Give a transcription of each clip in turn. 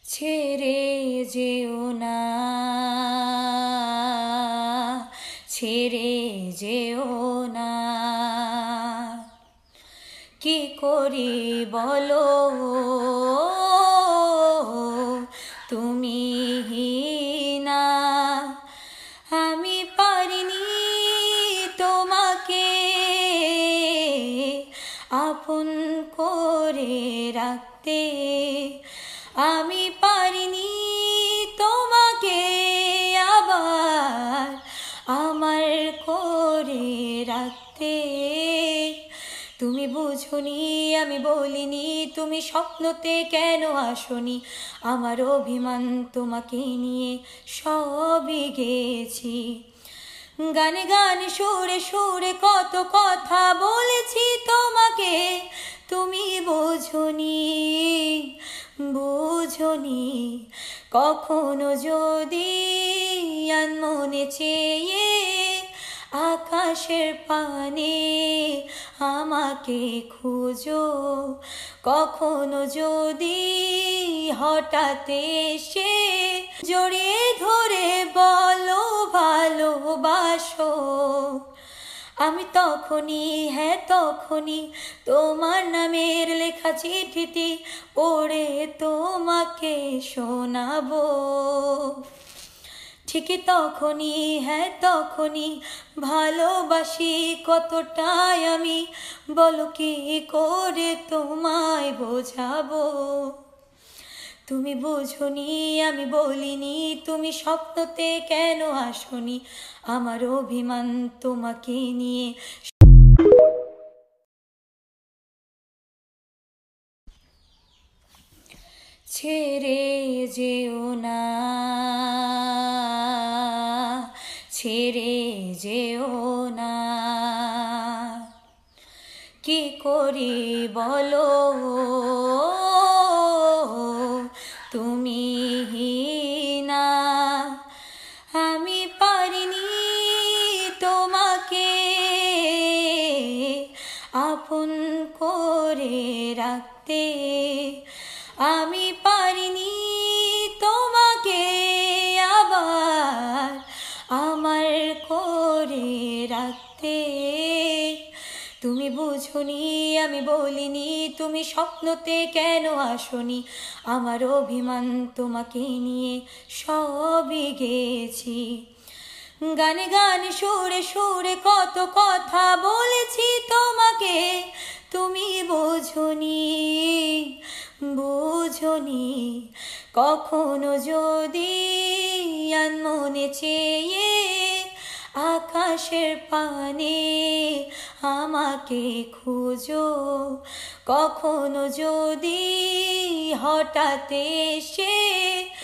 ছেড়ে যেও না, ছেড়ে যেও না। কি করি বলো তুমি না, আমি পারিনি তোমাকে আপন করে রাখতে, আমি পারিনি তোমাকে আবার আমার করে রাখতে। তুমি বুঝোনি আমি বলিনি, তুমি স্বপ্নতে কেন আসনি, আমার অভিমান তোমাকে নিয়ে সবই গেছি। গানে গানে সুরে সুরে কত কথা বলেছি তোমাকে, তুমি বোঝনি বুঝনি। কখনো যদি আনমনে চেয়ে আকাশের পানে আমাকে খুঁজো, কখনো যদি হঠাৎ এসে জড়িয়ে ধরে বলো ভালোবাসো, আমি তখনই হ্যাঁ তখনই তোমার নামের লেখা চিঠিটি পড়ে তোমাকে শোনাবো। ঠিকই তখনই হ্যাঁ তখনই ভালোবাসি কতটাই আমি, বলো কি করে তোমায় বোঝাবো। তুমি বুঝোনি আমি বলিনি, তুমি স্বপ্নতে কেন আসনি, আমার অভিমান তোমাকে নিয়ে। ছেড়ে যেও না, ছেড়ে যেও না। কি করি বলো তুমি না, আমি পারিনি তোমাকে আপন করে রাখতে, আমি পারিনি তোমাকে আবার আমার করে রাখতে। তুমি বুঝোনি আমি বলিনি, তুমি স্বপ্নতে কেন আসনি, আমার অভিমান তোমাকে নিয়ে সবই গেছি। গানে গানে সুরে সুরে কত কথা বলেছি তোমাকে, তুমি বোঝনি বুঝনি। কখনো যদি আনমনে চেয়ে আকাশের পানে আমাকে খুঁজো, কখনো যদি হঠাৎ এসে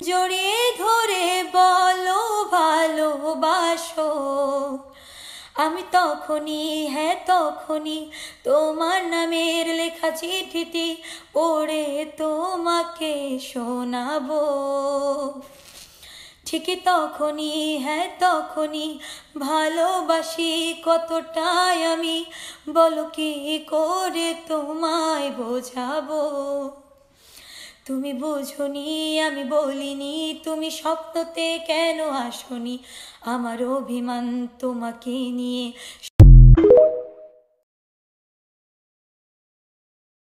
জড়িয়ে ধরে বলো ভালোবাসো, আমি তখনই হ্যাঁ তখনই তোমার নামের লেখা চিঠিটি পড়ে তোমাকে শোনাবো। ঠিকই তখনই হ্যাঁ তখনই ভালোবাসি কতটাই আমি, বলো কি করে তোমায় বোঝাবো। তুমি বুঝোনি আমি বলিনি, তুমি স্বপ্নতে কেন আসনি, আমার অভিমান তোমাকে নিয়ে।